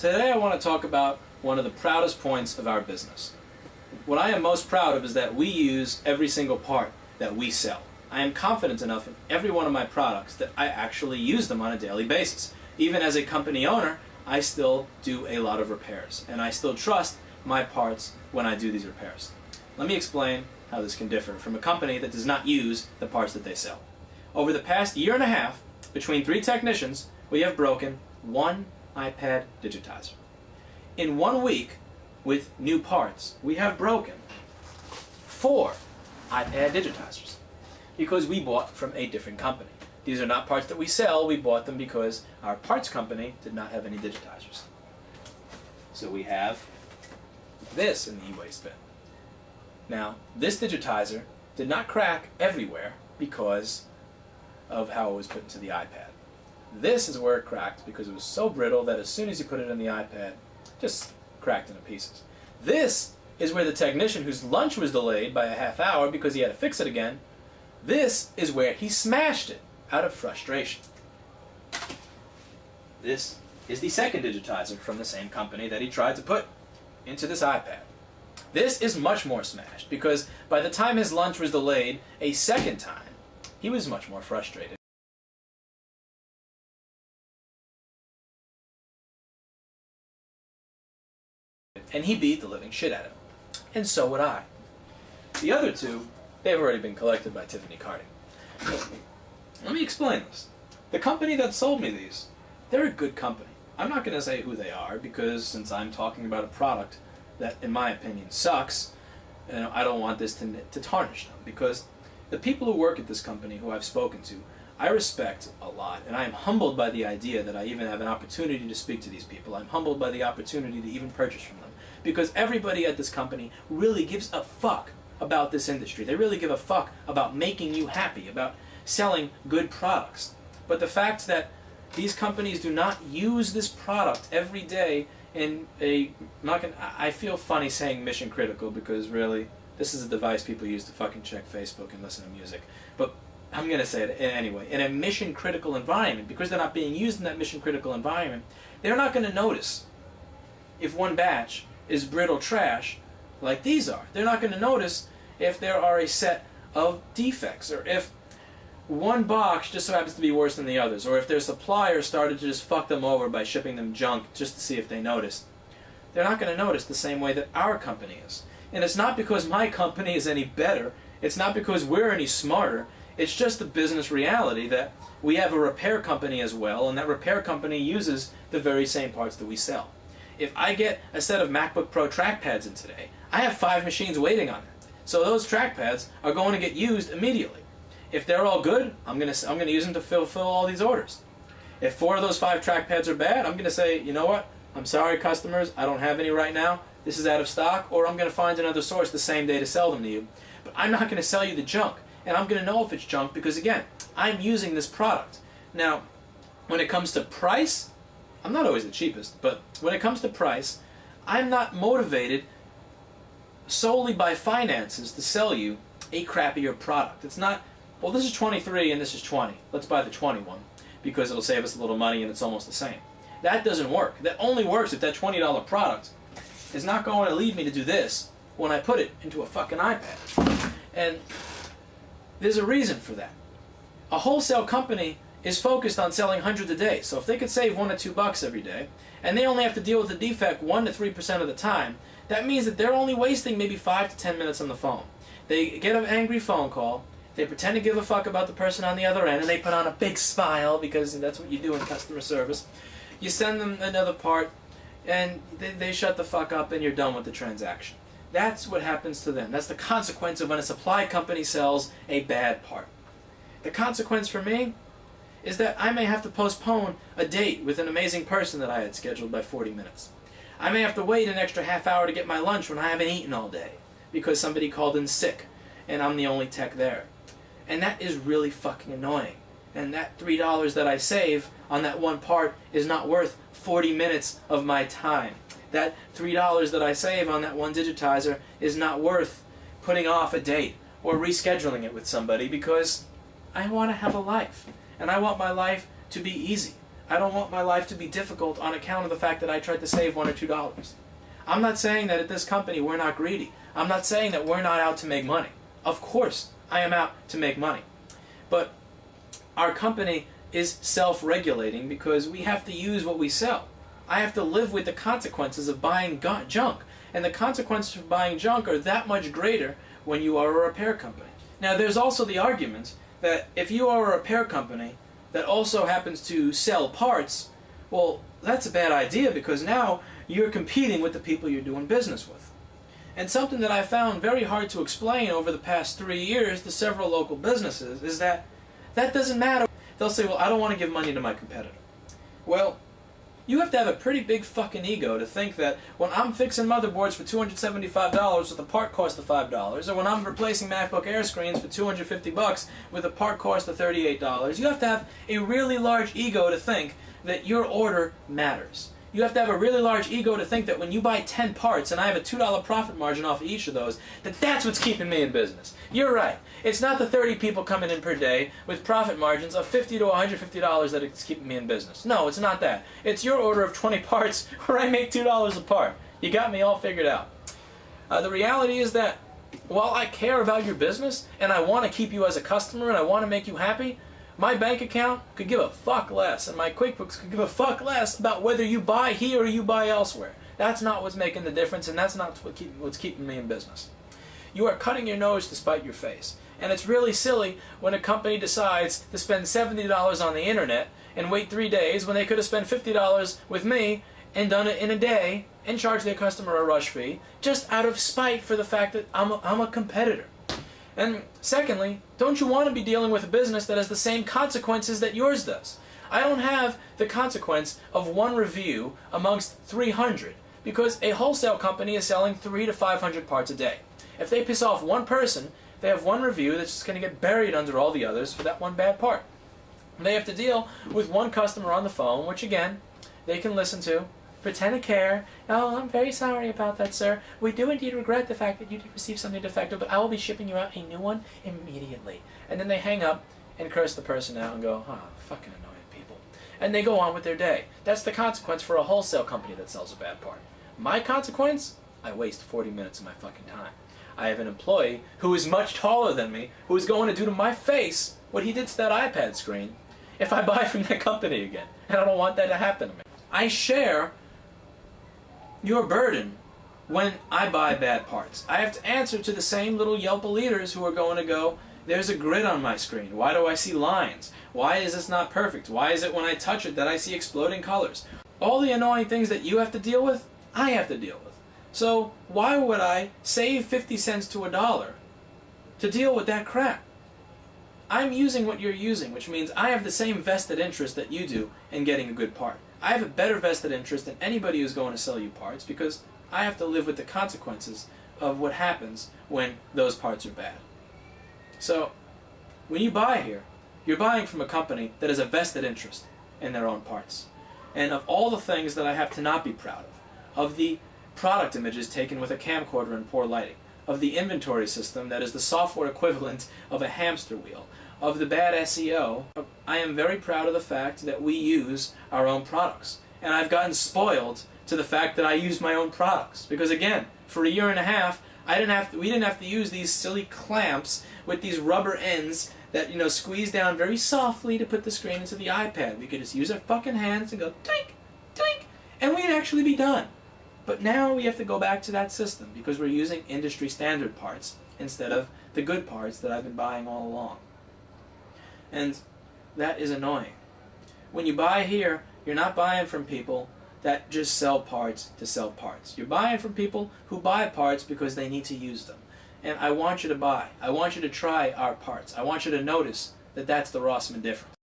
Today I want to talk about one of the proudest points of our business. What I am most proud of is that we use every single part that we sell. I am confident enough in every one of my products that I actually use them on a daily basis. Even as a company owner, I still do a lot of repairs, and I still trust my parts when I do these repairs. Let me explain how this can differ from a company that does not use the parts that they sell. Over the past year and a half, between 3 technicians, we have broken 1 iPad digitizer. In 1 week, with new parts, we have broken 4 iPad digitizers because we bought from a different company. These are not parts that we sell, we bought them because our parts company did not have any digitizers. So we have this in the e-waste bin. Now, this digitizer did not crack everywhere because of how it was put into the iPad. This is where it cracked because it was so brittle that as soon as you put it in the iPad, it just cracked into pieces. This is where the technician whose lunch was delayed by a half hour because he had to fix it again, this is where he smashed it out of frustration. This is the second digitizer from the same company that he tried to put into this iPad. This is much more smashed because by the time his lunch was delayed a second time, he was much more frustrated. And he beat the living shit out of him. And so would I. The other 2, they've already been collected by Tiffany Carding. Let me explain this. The company that sold me these, they're a good company. I'm not going to say who they are because since I'm talking about a product that, in my opinion, sucks, I don't want this to tarnish them because the people who work at this company who I've spoken to, I respect a lot, and I am humbled by the idea that I even have an opportunity to speak to these people. I'm humbled by the opportunity to even purchase from them because everybody at this company really gives a fuck about this industry. They really give a fuck about making you happy, about selling good products. But the fact that these companies do not use this product every day in I feel funny saying mission critical because really this is a device people use to fucking check Facebook and listen to music. But I'm going to say it anyway. In a mission critical environment, because they're not being used in that mission critical environment, they're not going to notice if one batch is brittle trash like these are. They're not going to notice if there are a set of defects or if one box just so happens to be worse than the others, or if their supplier started to just fuck them over by shipping them junk just to see if they notice. They're not going to notice the same way that our company is. And it's not because my company is any better, it's not because we're any smarter, it's just the business reality that we have a repair company as well, and that repair company uses the very same parts that we sell. If I get a set of MacBook Pro trackpads in today, I have 5 machines waiting on it. So those trackpads are going to get used immediately. If they're all good, I'm going to use them to fulfill all these orders. If 4 of those 5 trackpads are bad, I'm going to say, you know what? I'm sorry, customers, I don't have any right now. This is out of stock, or I'm going to find another source the same day to sell them to you. But I'm not going to sell you the junk, and I'm going to know if it's junk because, again, I'm using this product. Now, when it comes to price, I'm not always the cheapest, but when it comes to price, I'm not motivated solely by finances to sell you a crappier product. It's not, well, this is 23 and this is 20. Let's buy the 21 because it'll save us a little money and it's almost the same. That doesn't work. That only works if that $20 product is not going to lead me to do this when I put it into a fucking iPad. And there's a reason for that. A wholesale company is focused on selling hundreds a day. So if they could save $1 or $2 every day, and they only have to deal with the defect 1 to 3% of the time, that means that they're only wasting maybe 5 to 10 minutes on the phone. They get an angry phone call, they pretend to give a fuck about the person on the other end, and they put on a big smile because that's what you do in customer service. You send them another part, and they shut the fuck up, and you're done with the transaction. That's what happens to them. That's the consequence of when a supply company sells a bad part. The consequence for me is that I may have to postpone a date with an amazing person that I had scheduled by 40 minutes. I may have to wait an extra half hour to get my lunch when I haven't eaten all day because somebody called in sick and I'm the only tech there. And that is really fucking annoying. And that $3 that I save on that one part is not worth 40 minutes of my time. That $3 that I save on that one digitizer is not worth putting off a date or rescheduling it with somebody because I want to have a life. And I want my life to be easy. I don't want my life to be difficult on account of the fact that I tried to save $1 or $2. I'm not saying that at this company we're not greedy. I'm not saying that we're not out to make money. Of course, I am out to make money. But our company is self-regulating because we have to use what we sell. I have to live with the consequences of buying junk. And the consequences of buying junk are that much greater when you are a repair company. Now, there's also the argument that if you are a repair company that also happens to sell parts, well, that's a bad idea because now you're competing with the people you're doing business with. And something that I found very hard to explain over the past 3 years to several local businesses is that doesn't matter. They'll say, well, I don't want to give money to my competitor. Well, you have to have a pretty big fucking ego to think that when I'm fixing motherboards for $275 with a part cost of $5, or when I'm replacing MacBook Air screens for $250 with a part cost of $38, you have to have a really large ego to think that your order matters. You have to have a really large ego to think that when you buy 10 parts and I have a $2 profit margin off of each of those, that's what's keeping me in business. You're right. It's not the 30 people coming in per day with profit margins of $50 to $150 that is keeping me in business. No, it's not that. It's your order of 20 parts where I make $2 a part. You got me all figured out. The reality is that while I care about your business and I want to keep you as a customer and I want to make you happy, my bank account could give a fuck less, and my QuickBooks could give a fuck less about whether you buy here or you buy elsewhere. That's not what's making the difference, and that's not what's keeping me in business. You are cutting your nose to spite your face. And it's really silly when a company decides to spend $70 on the internet and wait 3 days when they could have spent $50 with me and done it in a day and charged their customer a rush fee just out of spite for the fact that I'm a competitor. And secondly, don't you want to be dealing with a business that has the same consequences that yours does? I don't have the consequence of one review amongst 300 because a wholesale company is selling 300 to 500 parts a day. If they piss off one person, they have one review that's just going to get buried under all the others for that one bad part. They have to deal with one customer on the phone, which again, they can listen to, pretend to care. Oh, I'm very sorry about that, sir. We do indeed regret the fact that you did receive something defective, but I will be shipping you out a new one immediately. And then they hang up and curse the person out and go, oh, fucking annoying people. And they go on with their day. That's the consequence for a wholesale company that sells a bad part. My consequence? I waste 40 minutes of my fucking time. I have an employee who is much taller than me, who is going to do to my face what he did to that iPad screen if I buy from that company again. And I don't want that to happen to me. I share your burden when I buy bad parts. I have to answer to the same little Yelp leaders who are going to go, there's a grid on my screen. Why do I see lines? Why is this not perfect? Why is it when I touch it that I see exploding colors? All the annoying things that you have to deal with, I have to deal with. So why would I save 50 cents to $1 to deal with that crap? I'm using what you're using, which means I have the same vested interest that you do in getting a good part. I have a better vested interest than anybody who's going to sell you parts because I have to live with the consequences of what happens when those parts are bad. So when you buy here, you're buying from a company that has a vested interest in their own parts. And of all the things that I have to not be proud of the product images taken with a camcorder and poor lighting, of the inventory system that is the software equivalent of a hamster wheel, of the bad SEO, I am very proud of the fact that we use our own products. And I've gotten spoiled to the fact that I use my own products. Because again, for a year and a half, we didn't have to use these silly clamps with these rubber ends that, squeeze down very softly to put the screen into the iPad. We could just use our fucking hands and go twink, twink, and we'd actually be done. But now we have to go back to that system because we're using industry standard parts instead of the good parts that I've been buying all along. And that is annoying. When you buy here, you're not buying from people that just sell parts to sell parts. You're buying from people who buy parts because they need to use them. And I want you to buy. I want you to try our parts. I want you to notice that that's the Rossman difference.